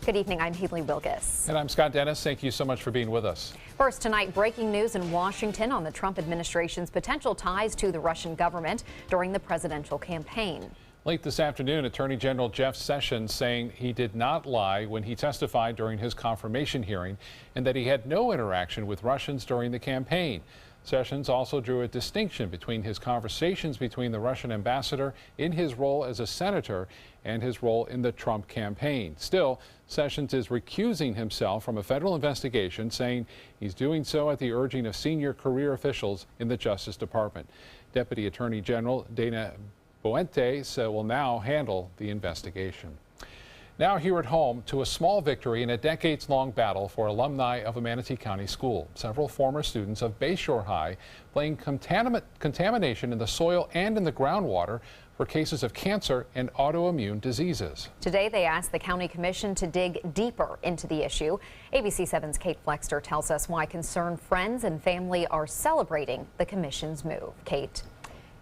Good evening, I'm Haley Wilgus. And I'm Scott Dennis. Thank you so much for being with us. First tonight, breaking news in Washington on the Trump administration's potential ties to the Russian government during the presidential campaign. Late this afternoon, Attorney General Jeff Sessions saying he did not lie when he testified during his confirmation hearing and that he had no interaction with Russians during the campaign. Sessions also drew a distinction between his conversations between the Russian ambassador in his role as a senator and his role in the Trump campaign. Still, Sessions is recusing himself from a federal investigation, saying he's doing so at the urging of senior career officials in the Justice Department. Deputy Attorney General Dana Boente will now handle the investigation. Now here at home to a small victory in a decades-long battle for alumni of a Manatee County school. Several former students of Bayshore High blame contamination in the soil and in the groundwater for cases of cancer and autoimmune diseases. Today they asked the county commission to dig deeper into the issue. ABC 7's Kate Flexter tells us why concerned friends and family are celebrating the commission's move. Kate.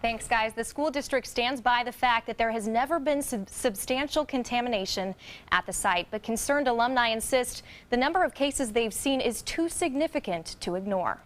Thanks, guys. The school district stands by the fact that there has never been substantial contamination at the site, but concerned alumni insist the number of cases they've seen is too significant to ignore.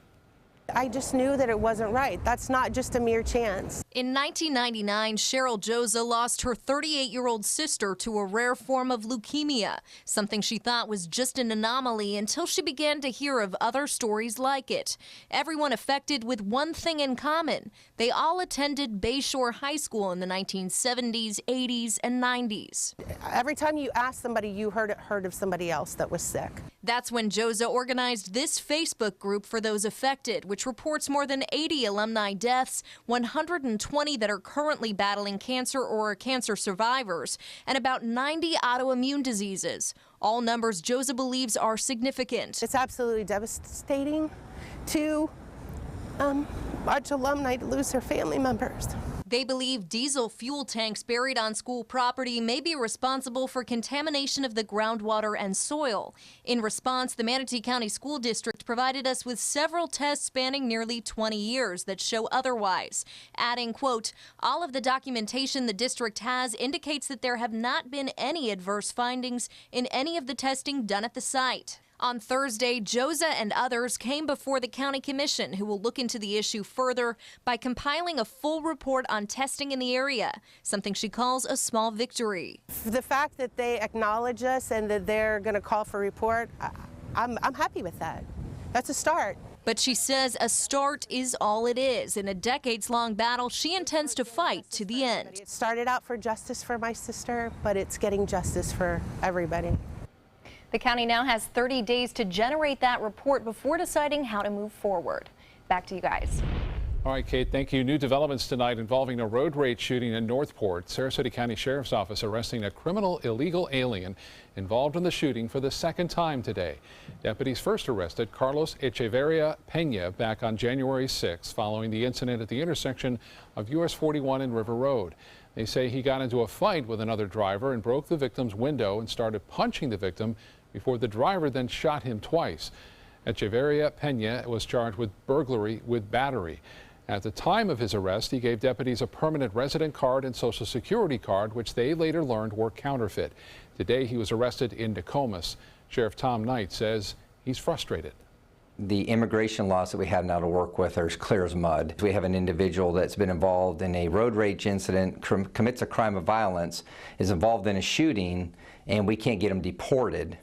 I just knew that it wasn't right. That's not just a mere chance. In 1999, Cheryl Joza lost her 38-year-old sister to a rare form of leukemia, something she thought was just an anomaly until she began to hear of other stories like it. Everyone affected with one thing in common. They all attended Bayshore High School in the 1970s, 80s, and 90s. Every time you asked somebody, you heard of somebody else that was sick. That's when Joza organized this Facebook group for those affected, which reports more than 80 alumni deaths, 120 that are currently battling cancer or are cancer survivors, and about 90 autoimmune diseases. All numbers Joza believes are significant. It's absolutely devastating to watch alumni to lose their family members. They believe diesel fuel tanks buried on school property may be responsible for contamination of the groundwater and soil. In response, the Manatee County School District provided us with several tests spanning nearly 20 years that show otherwise, adding, quote, all of the documentation the district has indicates that there have not been any adverse findings in any of the testing done at the site. On Thursday, Joza and others came before the county commission, who will look into the issue further by compiling a full report on testing in the area, something she calls a small victory. The fact that they acknowledge us and that they're going to call for a report, I'm happy with that. That's a start. But she says a start is all it is. In a decades-long battle, she intends to fight to the end. It started out for justice for my sister, but it's getting justice for everybody. The county now has 30 days to generate that report before deciding how to move forward. Back to you guys. All right, Kate, thank you. New developments tonight involving a road rage shooting in Northport. Sarasota County Sheriff's Office arresting a criminal illegal alien involved in the shooting for the second time today. Deputies first arrested Carlos Echeverria Pena back on January 6 following the incident at the intersection of US 41 and River Road. They say he got into a fight with another driver and broke the victim's window and started punching the victim before the driver then shot him twice. Echeverria Pena was charged with burglary with battery. At the time of his arrest, he gave deputies a permanent resident card and Social Security card, which they later learned were counterfeit. Today, he was arrested in Nokomis. Sheriff Tom Knight says he's frustrated. The immigration laws that we have now to work with are as clear as mud. We have an individual that's been involved in a road rage incident, commits a crime of violence, is involved in a shooting, and we can't get him deported.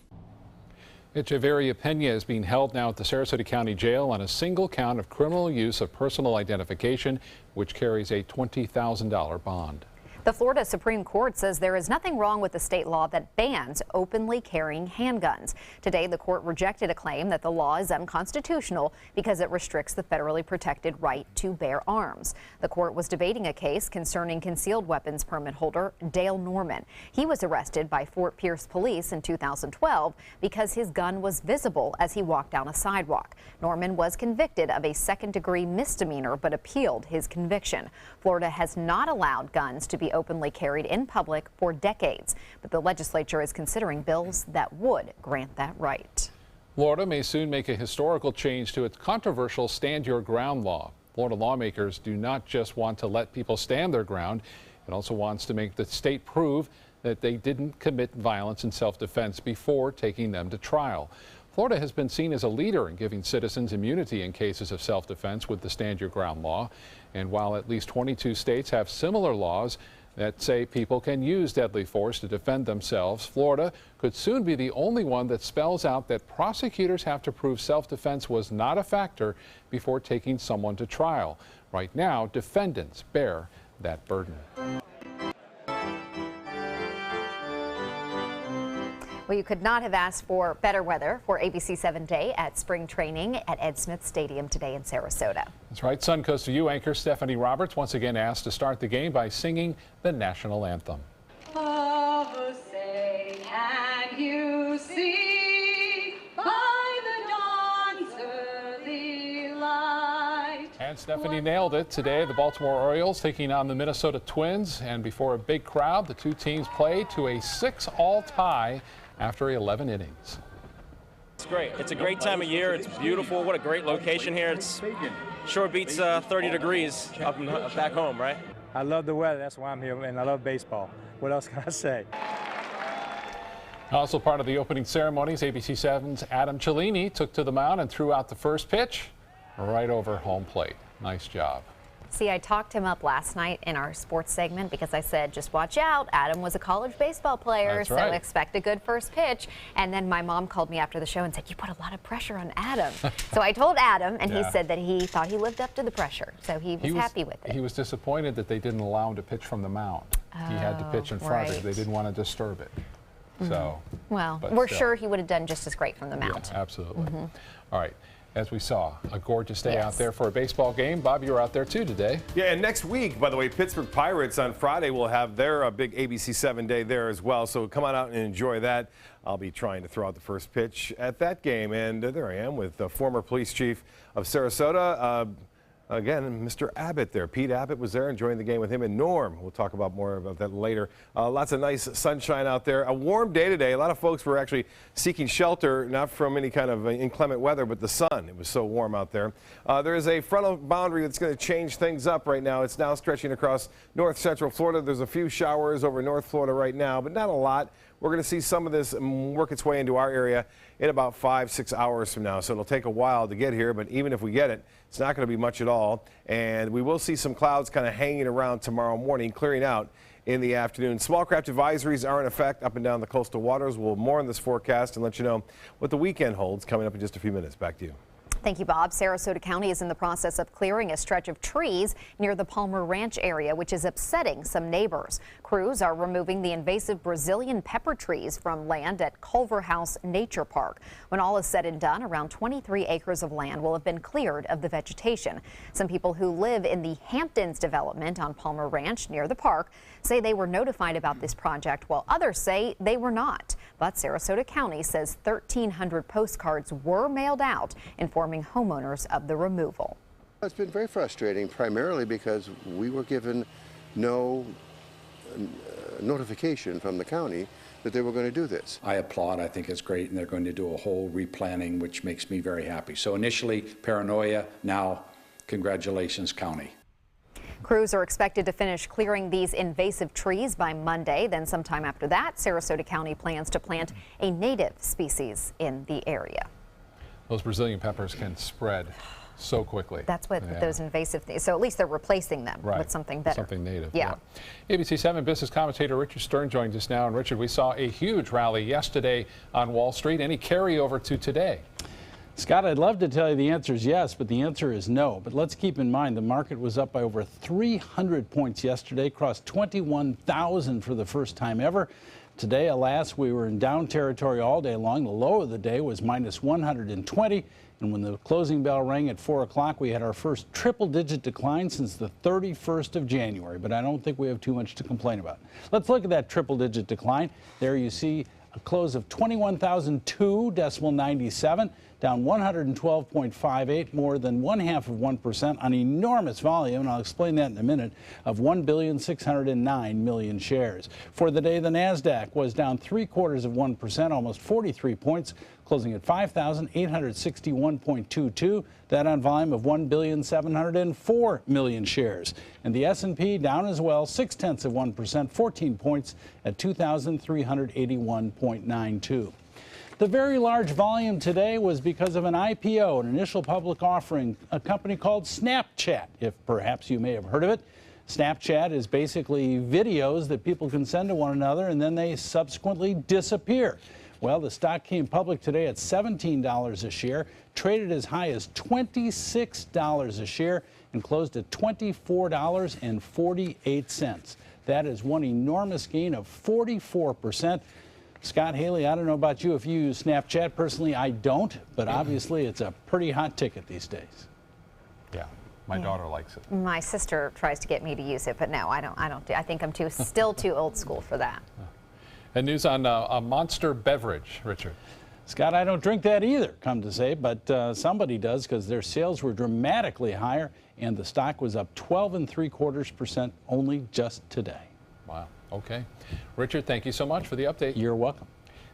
Echeverria Pena is being held now at the Sarasota County Jail on a single count of criminal use of personal identification, which carries a $20,000 bond. The Florida Supreme Court says there is nothing wrong with the state law that bans openly carrying handguns. Today, the court rejected a claim that the law is unconstitutional because it restricts the federally protected right to bear arms. The court was debating a case concerning concealed weapons permit holder Dale Norman. He was arrested by Fort Pierce police in 2012 because his gun was visible as he walked down a sidewalk. Norman was convicted of a second-degree misdemeanor but appealed his conviction. Florida has not allowed guns to be openly carried in public for decades, but the legislature is considering bills that would grant that right. Florida may soon make a historical change to its controversial Stand Your Ground law. Florida lawmakers do not just want to let people stand their ground. It also wants to make the state prove that they didn't commit violence in self-defense before taking them to trial. Florida has been seen as a leader in giving citizens immunity in cases of self-defense with the Stand Your Ground law. And while at least 22 states have similar laws that say people can use deadly force to defend themselves, Florida could soon be the only one that spells out that prosecutors have to prove self-defense was not a factor before taking someone to trial. Right now, defendants bear that burden. Well, you could not have asked for better weather for ABC 7 Day at spring training at Ed Smith Stadium today in Sarasota. That's right. Suncoast View anchor Stephanie Roberts once again asked to start the game by singing the national anthem. Oh, say, can you see by the dawn's early light? And Stephanie nailed it today. The Baltimore Orioles taking on the Minnesota Twins, and before a big crowd, the two teams played to a 6-all tie after 11 innings. It's great. It's a great time of year. It's beautiful. What a great location here. It's sure beats 30 degrees up back home, right? I love the weather. That's why I'm here, and I love baseball. What else can I say? Also part of the opening ceremonies, ABC 7's Adam Cellini took to the mound and threw out the first pitch right over home plate. Nice job. See, I talked him up last night in our sports segment because I said, just watch out. Adam was a college baseball player, That's so right. expect a good first pitch. And then my mom called me after the show and said, you put a lot of pressure on Adam. So I told Adam, and he said that he thought he lived up to the pressure. So he was happy with it. He was disappointed that they didn't allow him to pitch from the mound. He had to pitch in front of it. They didn't want to disturb it. So, well, but we're still. sure he would have done just as great from the mound. Yeah, absolutely. All right. As we saw, a gorgeous day out there for a baseball game. Bob, you were out there too today. Yeah, and next week, by the way, Pittsburgh Pirates on Friday will have their big ABC 7 Day there as well. So come on out and enjoy that. I'll be trying to throw out the first pitch at that game. And there I am with the former police chief of Sarasota. Again, Mr. Abbott there. Pete Abbott was there enjoying the game with him and Norm. We'll talk about more about that later. Lots of nice sunshine out there. A warm day today. A lot of folks were actually seeking shelter, not from any kind of inclement weather, but the sun. It was so warm out there. There is a frontal boundary that's going to change things up right now. It's now stretching across north central Florida. There's a few showers over North Florida right now, but not a lot. We're going to see some of this work its way into our area in about 5-6 hours from now. So it'll take a while to get here, but even if we get it, it's not going to be much at all. And we will see some clouds kind of hanging around tomorrow morning, clearing out in the afternoon. Small craft advisories are in effect up and down the coastal waters. We'll have more on this forecast and let you know what the weekend holds coming up in just a few minutes. Back to you. Thank you, Bob. Sarasota County is in the process of clearing a stretch of trees near the Palmer Ranch area, which is upsetting some neighbors. Crews are removing the invasive Brazilian pepper trees from land at Culver House Nature Park. When all is said and done, around 23 acres of land will have been cleared of the vegetation. Some people who live in the Hamptons development on Palmer Ranch near the park say they were notified about this project, while others say they were not. But Sarasota County says 1,300 postcards were mailed out informing homeowners of the removal. It's been very frustrating, primarily because we were given no notification from the county that they were going to do this. I applaud. I think it's great, and they're going to do a whole replanning, which makes me very happy. So initially paranoia, now congratulations, county. Crews are expected to finish clearing these invasive trees by Monday. Then sometime after that, Sarasota County plans to plant a native species in the area. Those Brazilian peppers can spread so quickly. That's what those invasive things. So at least they're replacing them with something better. Something native. Yeah. ABC 7 business commentator Richard Stern joins us now. And Richard, we saw a huge rally yesterday on Wall Street. Any carryover to today? Scott, I'd love to tell you the answer is yes, but the answer is no. But let's keep in mind the market was up by over 300 points yesterday, crossed 21,000 for the first time ever. Today, alas, we were in down territory all day long. The low of the day was minus 120. And when the closing bell rang at 4 o'clock, we had our first triple-digit decline since the 31st of January. But I don't think we have too much to complain about. Let's look at that triple-digit decline. There you see a close of 21,002.97. down 112.58, more than 0.5% on enormous volume, and I'll explain that in a minute, of 1,609,000,000 shares. For the day, the NASDAQ was down 0.75%, almost 43 points, closing at 5,861.22. That on volume of 1,704,000,000 shares. And the S&P down as well, 0.6%, 14 points at 2,381.92. The very large volume today was because of an IPO, an initial public offering, a company called Snapchat, if perhaps you may have heard of it. Snapchat is basically videos that people can send to one another and then they subsequently disappear. Well, the stock came public today at $17 a share, traded as high as $26 a share, and closed at $24.48. That is one enormous gain of 44%. Scott Haley, I don't know about you if you use Snapchat. Personally, I don't, but obviously it's a pretty hot ticket these days. Yeah, my daughter likes it. My sister tries to get me to use it, but no, I don't. I think I'm still too old school for that. And news on a Monster beverage, Richard. Scott, I don't drink that either, come to say, but somebody does because their sales were dramatically higher and the stock was up 12.75% only just today. Wow. Okay. Richard, thank you so much for the update. You're welcome.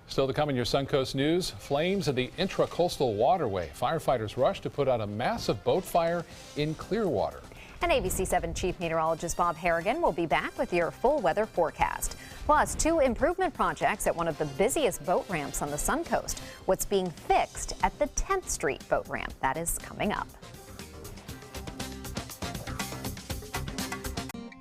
Still to come in your Suncoast News, flames in the Intracoastal Waterway. Firefighters rush to put out a massive boat fire in Clearwater. And ABC 7 Chief Meteorologist Bob Harrigan will be back with your full weather forecast. Plus, 2 improvement projects at one of the busiest boat ramps on the Suncoast. What's being fixed at the 10th Street boat ramp? That is coming up.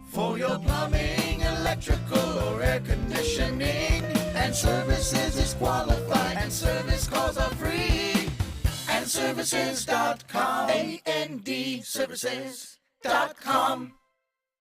For your plumbing, electrical, or air conditioning, and services is qualified, and service calls are free. And services.com, A-N-D, services.com.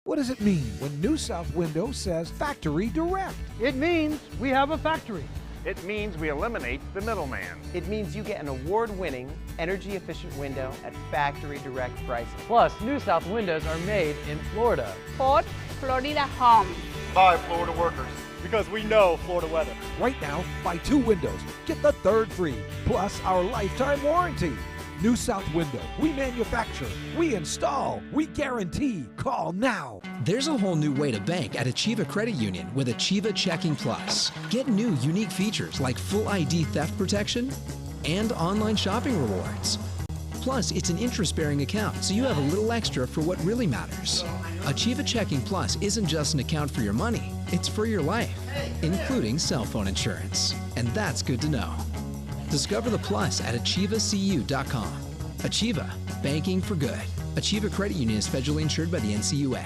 What does it mean when New South Window says Factory Direct? It means we have a factory. It means we eliminate the middleman. It means you get an award-winning, energy-efficient window at factory direct prices. Plus, New South windows are made in Florida. Fort Florida Home. By Florida workers. Because we know Florida weather. Right now, buy 2 windows, get the 3rd free, plus our lifetime warranty. New South Window. We manufacture, we install, we guarantee. Call now. There's a whole new way to bank at Achieva Credit Union with Achieva Checking Plus. Get new unique features like full ID theft protection and online shopping rewards. Plus, it's an interest-bearing account, so you have a little extra for what really matters. Achieva Checking Plus isn't just an account for your money, it's for your life, including cell phone insurance. And that's good to know. Discover the plus at achievacu.com. Achieva, banking for good. Achieva Credit Union is federally insured by the NCUA.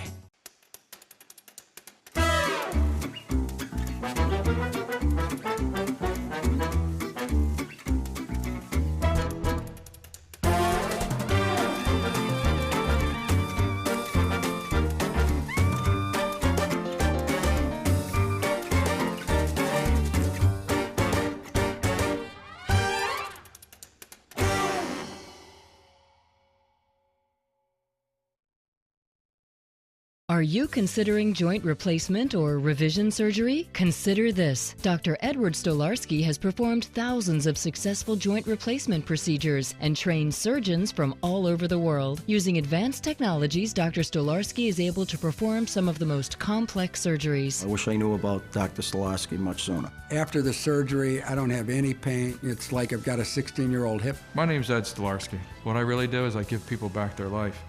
Are you considering joint replacement or revision surgery? Consider this. Dr. Edward Stolarski has performed thousands of successful joint replacement procedures and trained surgeons from all over the world. Using advanced technologies, Dr. Stolarski is able to perform some of the most complex surgeries. I wish I knew about Dr. Stolarski much sooner. After the surgery, I don't have any pain. It's like I've got a 16-year-old hip. My name's Ed Stolarski. What I really do is I give people back their life.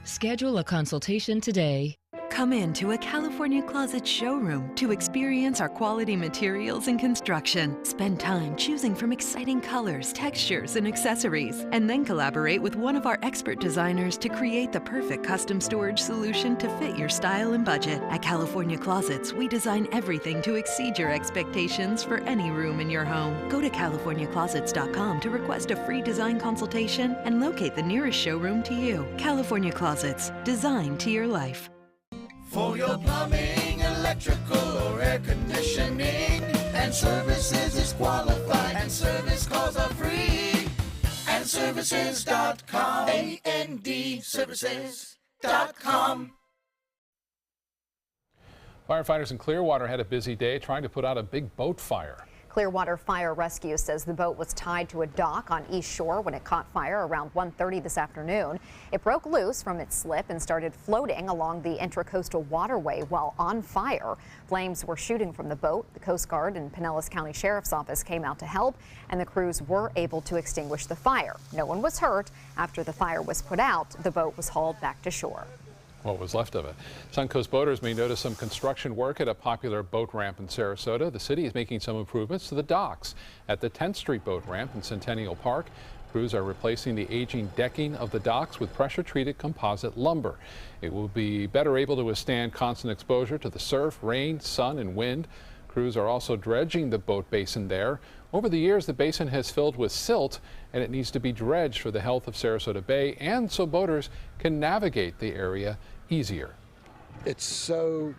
Schedule a consultation today. Come into a California Closet showroom to experience our quality materials and construction. Spend time choosing from exciting colors, textures, and accessories, and then collaborate with one of our expert designers to create the perfect custom storage solution to fit your style and budget. At California Closets, we design everything to exceed your expectations for any room in your home. Go to CaliforniaClosets.com to request a free design consultation and locate the nearest showroom to you. California Closets, designed to your life. For your plumbing, electrical, or air conditioning, and services is qualified, and service calls are free. And services.com, A-N-D, services.com. Firefighters in Clearwater had a busy day trying to put out a big boat fire. Clearwater Fire Rescue says the boat was tied to a dock on East Shore when it caught fire around 1:30 this afternoon. It broke loose from its slip and started floating along the Intracoastal Waterway while on fire. Flames were shooting from the boat. The Coast Guard and Pinellas County Sheriff's Office came out to help, and the crews were able to extinguish the fire. No one was hurt. After the fire was put out, the boat was hauled back to shore. What was left of it. Suncoast boaters may notice some construction work at a popular boat ramp in Sarasota. The city is making some improvements to the docks at the 10th Street boat ramp in Centennial Park. Crews are replacing the aging decking of the docks with pressure-treated composite lumber. It will be better able to withstand constant exposure to the surf, rain, sun, and wind. Crews are also dredging the boat basin there. Over the years, the basin has filled with silt, and it needs to be dredged for the health of Sarasota Bay and so boaters can navigate the area easier. It's so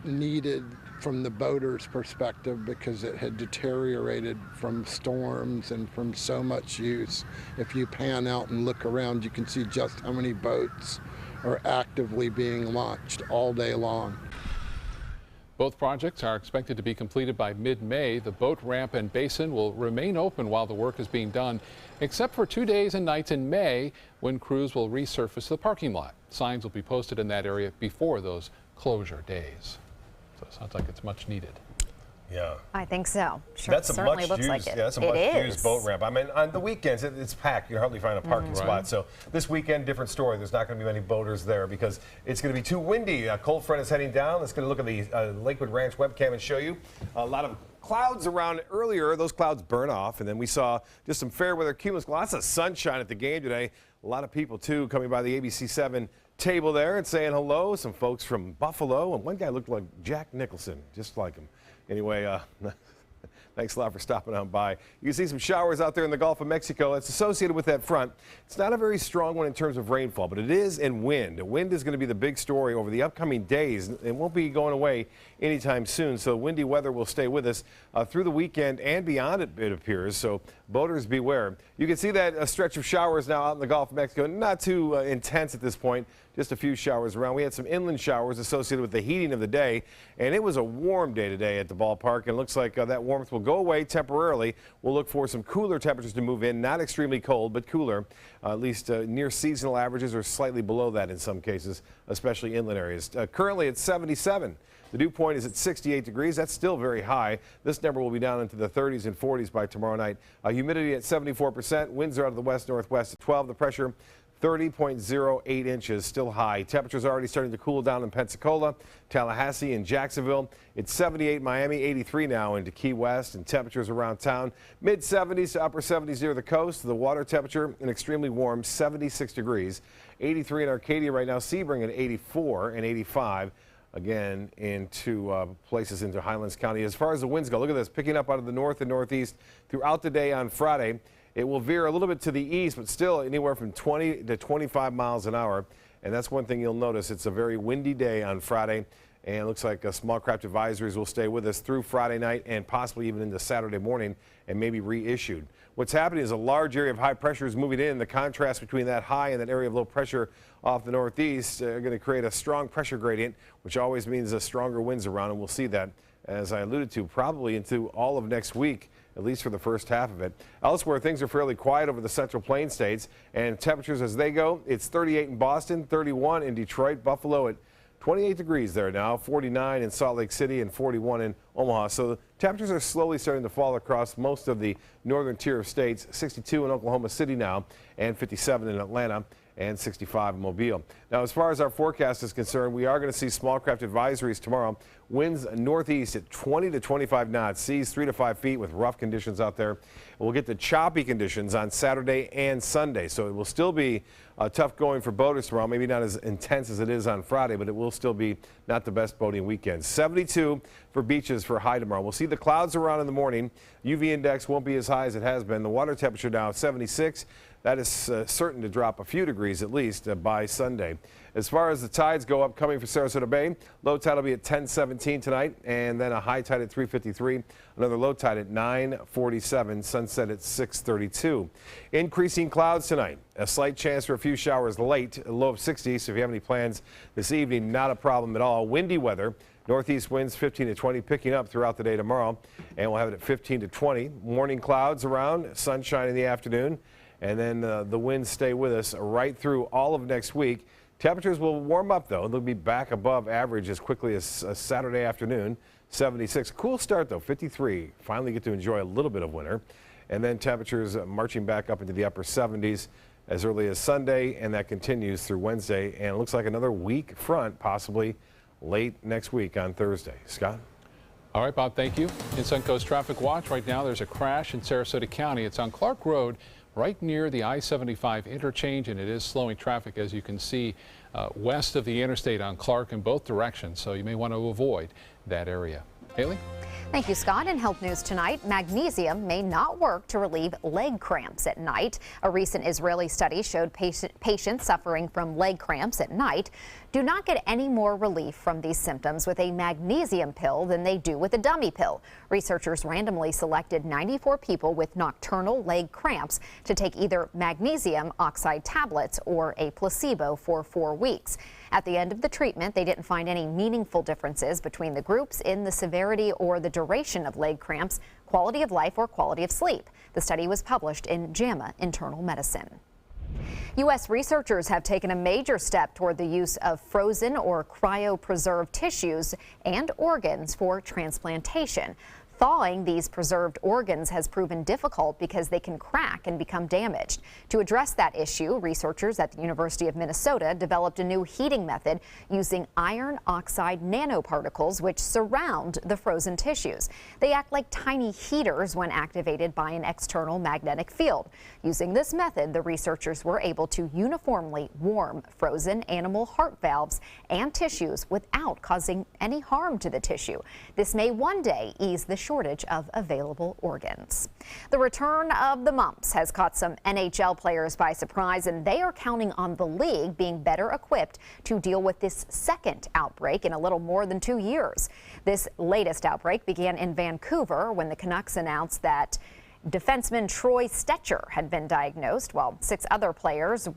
needed from the boater's perspective because it had deteriorated from storms and from so much use. If you pan out and look around, you can see just how many boats are actively being launched all day long. Both projects are expected to be completed by mid-May. The boat ramp and basin will remain open while the work is being done, except for 2 days and nights in May when crews will resurface the parking lot. Signs will be posted in that area before those closure days. So it sounds like it's much needed. Yeah. I think so. Sure, That's a certainly much looks used, like it. yeah, that's a It much is. used boat ramp. I mean, on the weekends it's packed. You hardly find a parking spot. So this weekend, different story. There's not going to be many boaters there because it's going to be too windy. A cold front is heading down. Let's get a look at the Lakewood Ranch webcam and show you a lot of clouds around earlier. Those clouds burn off, and then we saw just some fair weather cumulus. Lots of sunshine at the game today. A lot of people too coming by the ABC7 table there and saying hello. Some folks from Buffalo, and one guy looked like Jack Nicholson, just like him. Anyway, thanks a lot for stopping on by. You can see some showers out there in the Gulf of Mexico. It's associated with that front. It's not a very strong one in terms of rainfall, but it is in wind. The wind is going to be the big story over the upcoming days. It won't be going away anytime soon, so windy weather will stay with us through the weekend and beyond, it appears. So boaters beware. You can see that stretch of showers now out in the Gulf of Mexico. Not too intense at this point. Just a few showers around. We had some inland showers associated with the heating of the day, and it was a warm day today at the ballpark, and it looks like that warmth will go away temporarily. We'll look for some cooler temperatures to move in, not extremely cold, but cooler, at least near seasonal averages or slightly below that in some cases, especially inland areas. Currently it's 77. The dew point is at 68 degrees. That's still very high. This number will be down into the 30s and 40s by tomorrow night. Humidity at 74%. Winds are out of the west-northwest at 12. The pressure 30.08 inches, still high. Temperatures are already starting to cool down in Pensacola, Tallahassee, and Jacksonville. It's 78 Miami, 83 now into Key West, and temperatures around town mid-70s to upper 70s near the coast. The water temperature an extremely warm 76 degrees. 83 in Arcadia right now. Sebring at 84 and 85. Again, into places into Highlands County. As far as the winds go, look at this, picking up out of the north and northeast throughout the day on Friday. It will veer a little bit to the east, but still anywhere from 20 to 25 miles an hour. And that's one thing you'll notice. It's a very windy day on Friday, and it looks like small craft advisories will stay with us through Friday night and possibly even into Saturday morning and maybe reissued. What's happening is a large area of high pressure is moving in. The contrast between that high and that area of low pressure off the northeast are going to create a strong pressure gradient, which always means stronger winds around, and we'll see that, as I alluded to, probably into all of next week, at least for the first half of it. Elsewhere, things are fairly quiet over the Central Plains states, and temperatures as they go, it's 38 in Boston, 31 in Detroit, Buffalo at 28 degrees there now, 49 in Salt Lake City, and 41 in Omaha. So the temperatures are slowly starting to fall across most of the northern tier of states. 62 in Oklahoma City now, and 57 in Atlanta, and 65 in Mobile. Now, as far as our forecast is concerned, we are going to see small craft advisories tomorrow. Winds northeast at 20 to 25 knots, seas 3 to 5 feet with rough conditions out there. We'll get the choppy conditions on Saturday and Sunday, so it will still be tough going for boaters tomorrow. Maybe not as intense as it is on Friday, but it will still be not the best boating weekend. 72 for beaches for high tomorrow. We'll see the clouds around in the morning. UV index won't be as high as it has been. The water temperature now 76. That is certain to drop a few degrees at least by Sunday. As far as the tides go up coming for Sarasota Bay, low tide will be at 10:17 tonight, and then a high tide at 3:53. Another low tide at 9:47. Sunset at 6:32. Increasing clouds tonight. A slight chance for a few showers late. A low of 60. So if you have any plans this evening, not a problem at all. Windy weather. Northeast winds 15 to 20, picking up throughout the day tomorrow, and we'll have it at 15 to 20. Morning clouds around, sunshine in the afternoon, and then the winds stay with us right through all of next week. Temperatures will warm up, though. They'll be back above average as quickly as Saturday afternoon, 76. Cool start, though, 53. Finally get to enjoy a little bit of winter. And then temperatures marching back up into the upper 70s as early as Sunday, and that continues through Wednesday. And it looks like another weak front, possibly late next week on Thursday. Scott? All right, Bob, thank you. In Suncoast Traffic Watch right now, there's a crash in Sarasota County. It's on Clark Road, right near the I-75 interchange, and it is slowing traffic, as you can see, west of the interstate on Clark in both directions, so you may want to avoid that area. Haley? Thank you, Scott. In health news tonight, magnesium may not work to relieve leg cramps at night. A recent Israeli study showed patients suffering from leg cramps at night do not get any more relief from these symptoms with a magnesium pill than they do with a dummy pill. Researchers randomly selected 94 people with nocturnal leg cramps to take either magnesium oxide tablets or a placebo for 4 weeks. At the end of the treatment, they didn't find any meaningful differences between the groups in the severity or the duration of leg cramps, quality of life, or quality of sleep. The study was published in JAMA Internal Medicine. U.S. researchers have taken a major step toward the use of frozen or cryopreserved tissues and organs for transplantation. Thawing these preserved organs has proven difficult because they can crack and become damaged. To address that issue, researchers at the University of Minnesota developed a new heating method using iron oxide nanoparticles which surround the frozen tissues. They act like tiny heaters when activated by an external magnetic field. Using this method, the researchers were able to uniformly warm frozen animal heart valves and tissues without causing any harm to the tissue. This may one day ease the shortage of available organs. The return of the mumps has caught some NHL players by surprise, and they are counting on the league being better equipped to deal with this second outbreak in a little more than 2 years. This latest outbreak began in Vancouver when the Canucks announced that defenseman Troy Stecher had been diagnosed, while 6 other players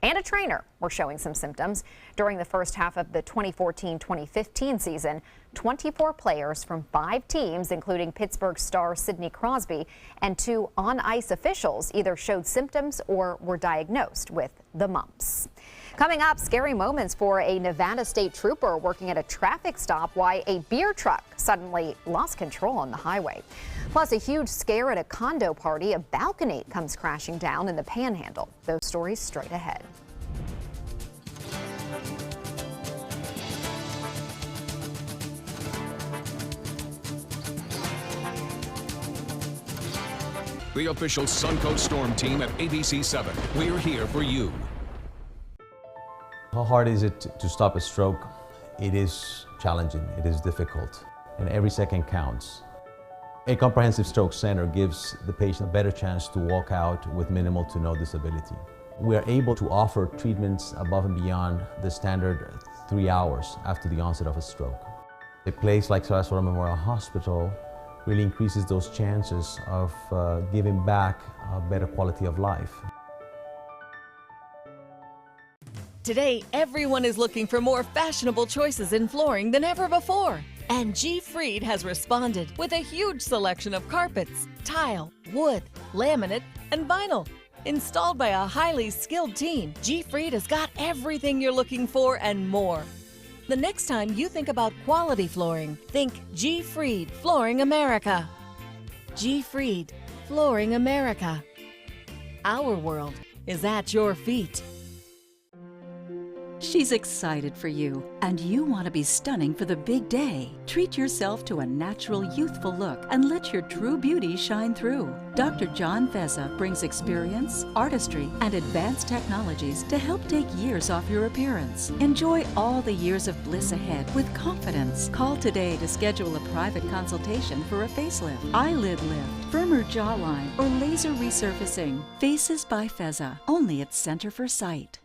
and a trainer were showing some symptoms. During the first half of the 2014-2015 season, 24 players from 5 teams, including Pittsburgh star Sidney Crosby, and 2 on-ice officials either showed symptoms or were diagnosed with the mumps. Coming up, scary moments for a Nevada state trooper working at a traffic stop while a beer truck suddenly lost control on the highway. Plus, a huge scare at a condo party. A balcony comes crashing down in the Panhandle. Those stories straight ahead. The official Suncoast Storm team at ABC 7. We're here for you. How hard is it to stop a stroke? It is challenging, it is difficult, and every second counts. A comprehensive stroke center gives the patient a better chance to walk out with minimal to no disability. We are able to offer treatments above and beyond the standard 3 hours after the onset of a stroke. A place like Sarasota Memorial Hospital really increases those chances of giving back a better quality of life. Today, everyone is looking for more fashionable choices in flooring than ever before. And G. Fried has responded with a huge selection of carpets, tile, wood, laminate, and vinyl. Installed by a highly skilled team, G. Fried has got everything you're looking for and more. The next time you think about quality flooring, think G. Fried Flooring America. G. Fried Flooring America. Our world is at your feet. She's excited for you, and you want to be stunning for the big day. Treat yourself to a natural, youthful look and let your true beauty shine through. Dr. John Feza brings experience, artistry, and advanced technologies to help take years off your appearance. Enjoy all the years of bliss ahead with confidence. Call today to schedule a private consultation for a facelift, eyelid lift, firmer jawline, or laser resurfacing. Faces by Feza, only at Center for Sight.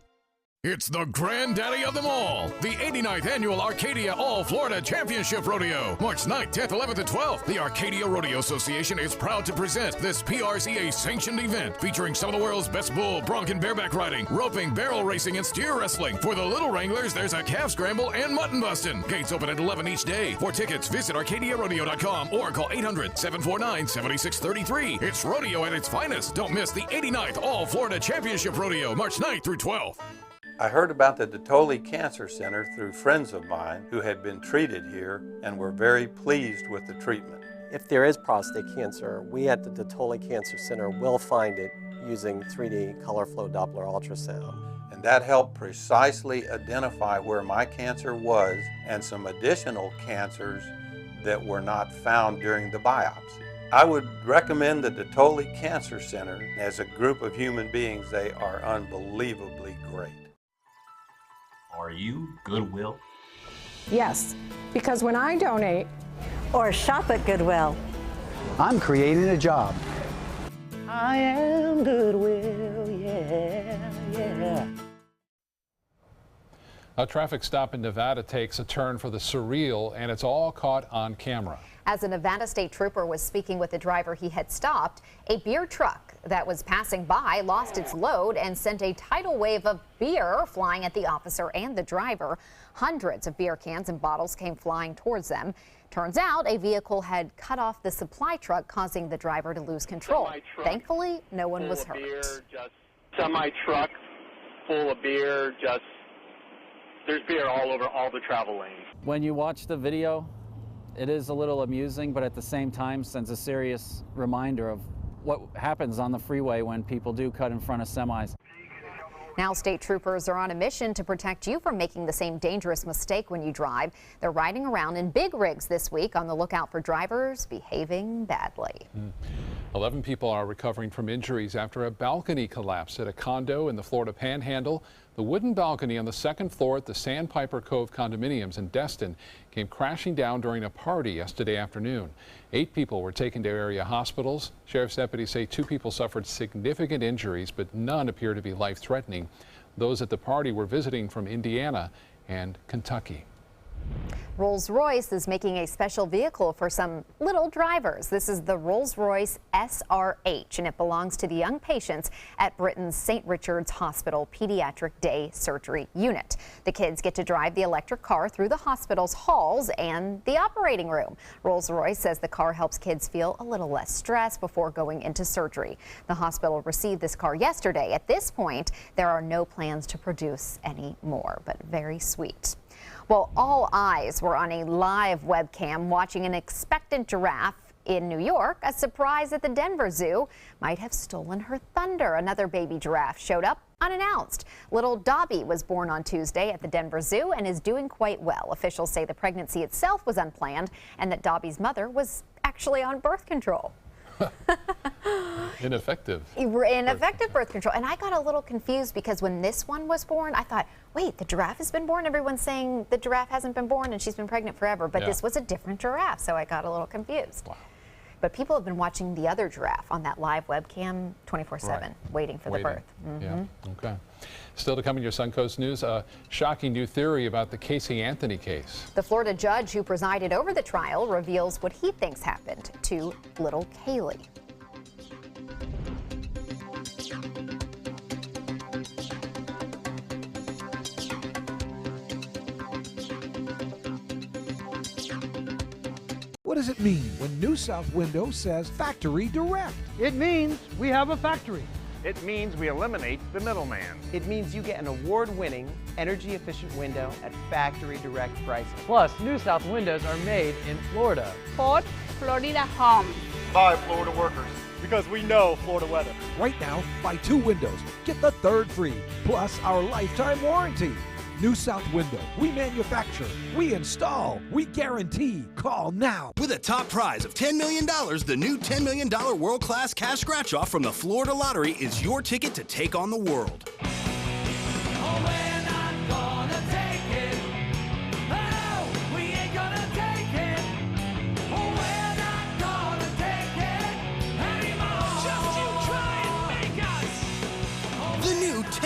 It's the granddaddy of them all, the 89th Annual Arcadia All-Florida Championship Rodeo. March 9th, 10th, 11th, and 12th. The Arcadia Rodeo Association is proud to present this PRCA-sanctioned event featuring some of the world's best bull, bronc, and bareback riding, roping, barrel racing, and steer wrestling. For the little wranglers, there's a calf scramble and mutton busting. Gates open at 11 each day. For tickets, visit arcadiarodeo.com or call 800-749-7633. It's rodeo at its finest. Don't miss the 89th All-Florida Championship Rodeo, March 9th through 12th. I heard about the Dotoli Cancer Center through friends of mine who had been treated here and were very pleased with the treatment. If there is prostate cancer, we at the Dotoli Cancer Center will find it using 3D color flow Doppler ultrasound. And that helped precisely identify where my cancer was and some additional cancers that were not found during the biopsy. I would recommend the Dotoli Cancer Center. As a group of human beings, they are unbelievably great. Are you Goodwill? Yes, because when I donate or shop at Goodwill, I'm creating a job. I am Goodwill, yeah. A traffic stop in Nevada takes a turn for the surreal, and it's all caught on camera. As a Nevada state trooper was speaking with the driver he had stopped, a beer truck that was passing by lost its load and sent a tidal wave of beer flying at the officer and the driver. Hundreds of beer cans and bottles came flying towards them. Turns out a vehicle had cut off the supply truck, causing the driver to lose control. Thankfully, no one was hurt. Semi-truck full of beer, there's beer all over all the travel lanes. When you watch the video, it is a little amusing, but at the same time sends a serious reminder of what happens on the freeway when people do cut in front of semis. Now state troopers are on a mission to protect you from making the same dangerous mistake when you drive. They're riding around in big rigs this week on the lookout for drivers behaving badly. 11 people are recovering from injuries after a balcony collapsed at a condo in the Florida Panhandle. The wooden balcony on the second floor at the Sandpiper Cove condominiums in Destin came crashing down during a party yesterday afternoon. 8 people were taken to area hospitals. Sheriff's deputies say 2 people suffered significant injuries, but none appear to be life-threatening. Those at the party were visiting from Indiana and Kentucky. Rolls-Royce is making a special vehicle for some little drivers. This is the Rolls-Royce SRH, and it belongs to the young patients at Britain's St. Richard's Hospital Pediatric Day Surgery Unit. The kids get to drive the electric car through the hospital's halls and the operating room. Rolls-Royce says the car helps kids feel a little less stress before going into surgery. The hospital received this car yesterday. At this point, there are no plans to produce any more, but very sweet. Well, all eyes were on a live webcam watching an expectant giraffe in New York. A surprise at the Denver Zoo might have stolen her thunder. Another baby giraffe showed up unannounced. Little Dobby was born on Tuesday at the Denver Zoo and is doing quite well. Officials say the pregnancy itself was unplanned and that Dobby's mother was actually on birth control. Ineffective birth control. And I got a little confused because when this one was born, I thought, wait, the giraffe has been born? Everyone's saying the giraffe hasn't been born and she's been pregnant forever, but this was a different giraffe, so I got a little confused. Wow. But people have been watching the other giraffe on that live webcam 24/7, waiting for the birth. Yeah, okay. Still to come in your Suncoast News, a shocking new theory about the Casey Anthony case. The Florida judge who presided over the trial reveals what he thinks happened to little Kaylee. What does it mean when New South Window says Factory Direct? It means we have a factory. It means we eliminate the middleman. It means you get an award-winning, energy-efficient window at factory direct prices. Plus, New South windows are made in Florida. Fort Florida Home. By Florida workers. Because we know Florida weather. Right now, buy 2 windows, get the 3rd free, plus our lifetime warranty. New South Window, we manufacture, we install, we guarantee. Call now. With a top prize of $10 million, the new $10 million world-class cash scratch-off from the Florida Lottery is your ticket to take on the world.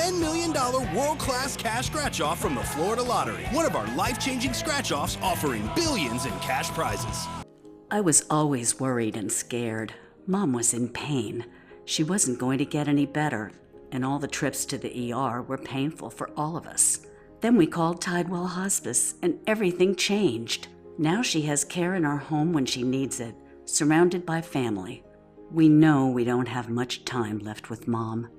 $10 million world-class cash scratch-off from the Florida Lottery. One of our life-changing scratch-offs offering billions in cash prizes. I was always worried and scared. Mom was in pain. She wasn't going to get any better, and all the trips to the ER were painful for all of us. Then we called Tidewell Hospice, and everything changed. Now she has care in our home when she needs it, surrounded by family. We know we don't have much time left with Mom,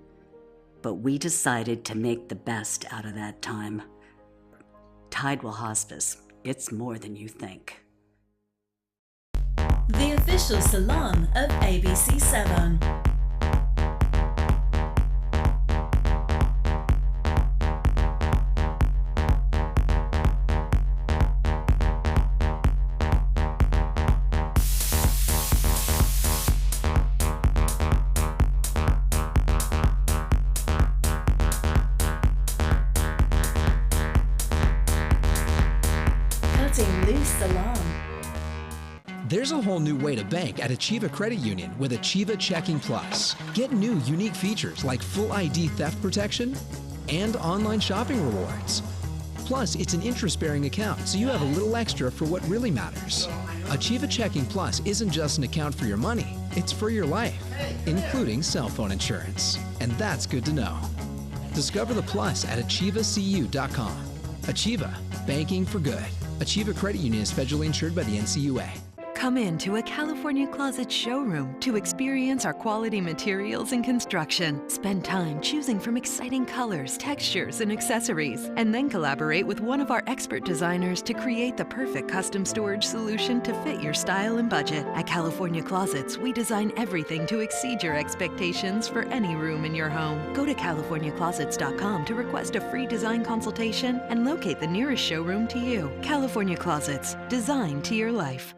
but we decided to make the best out of that time. Tidewell Hospice, it's more than you think. The official salon of ABC7. Cutting Loose Salon. There's a whole new way to bank at Achieva Credit Union with Achieva Checking Plus. Get new unique features like full ID theft protection and online shopping rewards. Plus, it's an interest-bearing account, so you have a little extra for what really matters. Achieva Checking Plus isn't just an account for your money, it's for your life, including cell phone insurance. And that's good to know. Discover the plus at achievacu.com. Achieva, banking for good. Achieva Credit Union is federally insured by the NCUA. Come into a California Closet showroom to experience our quality materials and construction. Spend time choosing from exciting colors, textures, and accessories, and then collaborate with one of our expert designers to create the perfect custom storage solution to fit your style and budget. At California Closets, we design everything to exceed your expectations for any room in your home. Go to CaliforniaClosets.com to request a free design consultation and locate the nearest showroom to you. California Closets, designed to your life.